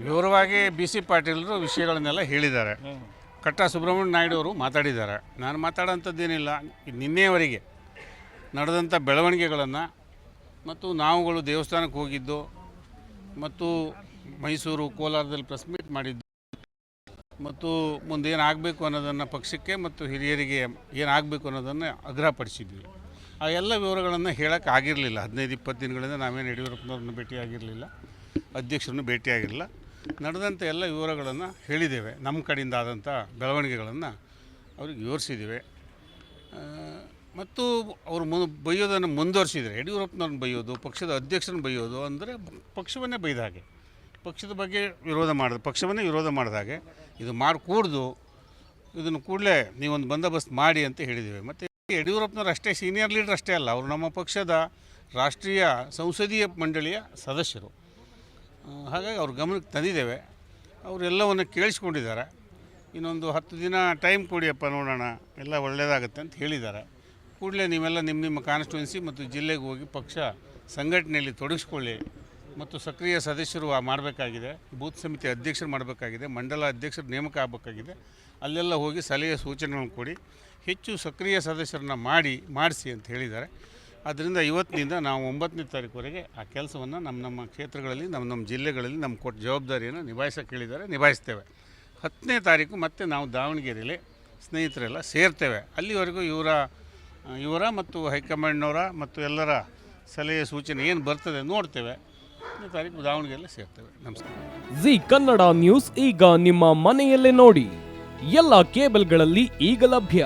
ವಿವರವಾಗಿ BC ಪಾಟೀಲರು ವಿಷಯಗಳನ್ನೆಲ್ಲ ಹೇಳಿದ್ದಾರೆ. ಕಟ್ಟಾ ಸುಬ್ರಹ್ಮಣ್ಯ ನಾಯ್ಡು ಅವರು ಮಾತಾಡಿದ್ದಾರೆ. ನಾನು ಮಾತಾಡೋಂಥದ್ದೇನಿಲ್ಲ. ನಿನ್ನೆಯವರೆಗೆ ನಡೆದಂಥ ಬೆಳವಣಿಗೆಗಳನ್ನು ಮತ್ತು ನಾವುಗಳು ದೇವಸ್ಥಾನಕ್ಕೆ ಹೋಗಿದ್ದು ಮತ್ತು ಮೈಸೂರು ಕೋಲಾರದಲ್ಲಿ ಪ್ರೆಸ್ ಮೀಟ್ ಮಾಡಿದ್ದು ಮತ್ತು ಮುಂದೆ ಏನಾಗಬೇಕು ಅನ್ನೋದನ್ನು ಪಕ್ಷಕ್ಕೆ ಮತ್ತು ಹಿರಿಯರಿಗೆ ಏನಾಗಬೇಕು ಅನ್ನೋದನ್ನು ಆಗ್ರಹಪಡಿಸಿದ್ವಿ. ಆ ಎಲ್ಲ ವಿವರಗಳನ್ನು ಹೇಳೋಕ್ಕಾಗಿರಲಿಲ್ಲ. 15-20 ದಿನಗಳಿಂದ ನಾವೇನು ಯಡಿಯೂರಪ್ಪನವ್ರನ್ನ ಭೇಟಿಯಾಗಿರಲಿಲ್ಲ, ಅಧ್ಯಕ್ಷರನ್ನು ಭೇಟಿಯಾಗಿರಲಿಲ್ಲ. ನಡೆದಂಥ ಎಲ್ಲ ವಿವರಗಳನ್ನು ಹೇಳಿದ್ದೇವೆ. ನಮ್ಮ ಕಡೆಯಿಂದ ಆದಂಥ ಬೆಳವಣಿಗೆಗಳನ್ನು ಅವ್ರಿಗೆ ವಿವರಿಸಿದ್ದೇವೆ. ಮತ್ತು ಅವರು ಬೈಯೋದನ್ನು ಮುಂದುವರಿಸಿದರೆ, ಯಡಿಯೂರಪ್ಪನವ್ರನ್ನ ಬೈಯೋದು, ಪಕ್ಷದ ಅಧ್ಯಕ್ಷರನ್ನ ಬೈಯೋದು ಅಂದರೆ ಪಕ್ಷವನ್ನೇ ಬೈದ ಹಾಗೆ, ಪಕ್ಷದ ಬಗ್ಗೆ ಪಕ್ಷವನ್ನೇ ವಿರೋಧ ಮಾಡಿದ ಹಾಗೆ. ಇದು ಮಾಡಿಕೂಡ್ದು, ಇದನ್ನು ಕೂಡಲೇ ನೀವೊಂದು ಬಂದೋಬಸ್ತ್ ಮಾಡಿ ಅಂತ ಹೇಳಿದ್ದೇವೆ. ಮತ್ತು ಯಡಿಯೂರಪ್ಪನವ್ರು ಅಷ್ಟೇ ಸೀನಿಯರ್ ಲೀಡರ್ ಅಷ್ಟೇ ಅಲ್ಲ, ಅವರು ನಮ್ಮ ಪಕ್ಷದ ರಾಷ್ಟ್ರೀಯ ಸಂಸದೀಯ ಮಂಡಳಿಯ ಸದಸ್ಯರು. ಹಾಗಾಗಿ ಅವ್ರ ಗಮನಕ್ಕೆ ತಂದಿದ್ದೇವೆ. ಅವರೆಲ್ಲವನ್ನು ಕೇಳಿಸ್ಕೊಂಡಿದ್ದಾರೆ. ಇನ್ನೊಂದು 10 ದಿನ ಟೈಮ್ ಕೊಡಿಯಪ್ಪ, ನೋಡೋಣ, ಎಲ್ಲ ಒಳ್ಳೆಯದಾಗುತ್ತೆ ಅಂತ ಹೇಳಿದ್ದಾರೆ. ಕೂಡಲೇ ನೀವೆಲ್ಲ ನಿಮ್ಮ ಕಾನ್ಸ್ಟಿಟ್ಯೂನ್ಸಿ ಮತ್ತು ಜಿಲ್ಲೆಗೆ ಹೋಗಿ ಪಕ್ಷ ಸಂಘಟನೆಯಲ್ಲಿ ತೊಡಗಿಸ್ಕೊಳ್ಳಿ ಮತ್ತು ಸಕ್ರಿಯ ಸದಸ್ಯರು ಮಾಡಬೇಕಾಗಿದೆ, ಬೂತ್ ಸಮಿತಿ ಅಧ್ಯಕ್ಷರು ಮಾಡಬೇಕಾಗಿದೆ, ಮಂಡಲ ಅಧ್ಯಕ್ಷರು ನೇಮಕ ಆಗಬೇಕಾಗಿದೆ. ಅಲ್ಲೆಲ್ಲ ಹೋಗಿ ಸಲಹೆ ಸೂಚನೆಗಳನ್ನು ಕೊಡಿ, ಹೆಚ್ಚು ಸಕ್ರಿಯ ಸದಸ್ಯರನ್ನ ಮಾಡಿಸಿ ಅಂತ ಹೇಳಿದ್ದಾರೆ. ಆದ್ದರಿಂದ ಇವತ್ತಿನಿಂದ ನಾವು 9ನೇ ತಾರೀಕುವರೆಗೆ ಆ ಕೆಲಸವನ್ನು ನಮ್ಮ ಕ್ಷೇತ್ರಗಳಲ್ಲಿ ನಮ್ಮ ಜಿಲ್ಲೆಗಳಲ್ಲಿ ನಮ್ಮ ಕೊಟ್ಟ ಜವಾಬ್ದಾರಿಯನ್ನು ನಿಭಾಯಿಸೋಕೆ ಹೇಳಿದ್ದಾರೆ. ನಿಭಾಯಿಸ್ತೇವೆ. 10ನೇ ತಾರೀಕು ಮತ್ತೆ ನಾವು ದಾವಣಗೆರೆಯಲ್ಲಿ ಸ್ನೇಹಿತರೆಲ್ಲ ಸೇರ್ತೇವೆ. ಅಲ್ಲಿವರೆಗೂ ಇವರ ಮತ್ತು ಹೈಕಮಾಂಡ್ನವರ ಮತ್ತು ಎಲ್ಲರ ಸಲಹೆ ಸೂಚನೆ ಏನು ಬರ್ತದೆ ನೋಡ್ತೇವೆ. 10ನೇ ತಾರೀಕು ದಾವಣಗೆರೆಯಲ್ಲಿ ಸೇರ್ತೇವೆ. ನಮಸ್ಕಾರ. ಜಿ ಕನ್ನಡ ನ್ಯೂಸ್ ಈಗ ನಿಮ್ಮ ಮನೆಯಲ್ಲೇ ನೋಡಿ. ಎಲ್ಲ ಕೇಬಲ್ಗಳಲ್ಲಿ ಈಗ ಲಭ್ಯ.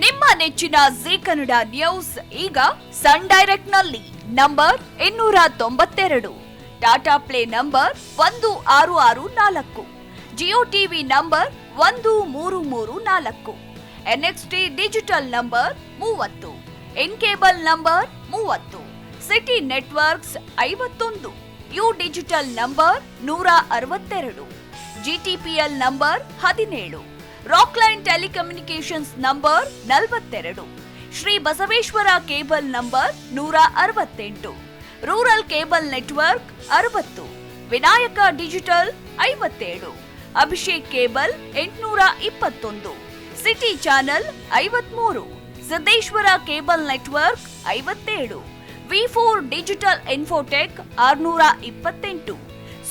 ನಿಮ್ಮ ನೆಚ್ಚಿನ ಜಿ ಕನ್ನಡ ನ್ಯೂಸ್ ಈಗ ಸನ್ ಡೈರೆಕ್ಟ್ ನಲ್ಲಿ number 292, Tata play number 1664, Jio TV number 1334, NXT digital number 30, in cable number 30, city networks 51, U digital number 162, GTPL number 17, Rockline telecommunications number 42, Shri Basaveshwara cable number 168, rural cable network 60, Vinayaka digital 57, Abhishek cable 821, city channel 53, Siddeshwara cable network 57, V4 digital Infotech 628,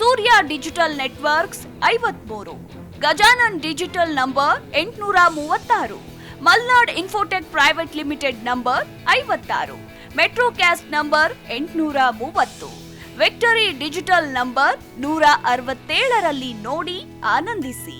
Surya digital networks 53, Gajanan digital number 836, Malnad Infotech Private Limited number 56, Metrocast number 830, Victory digital number 167ರಲ್ಲಿ ನೋಡಿ ಆನಂದಿಸಿ.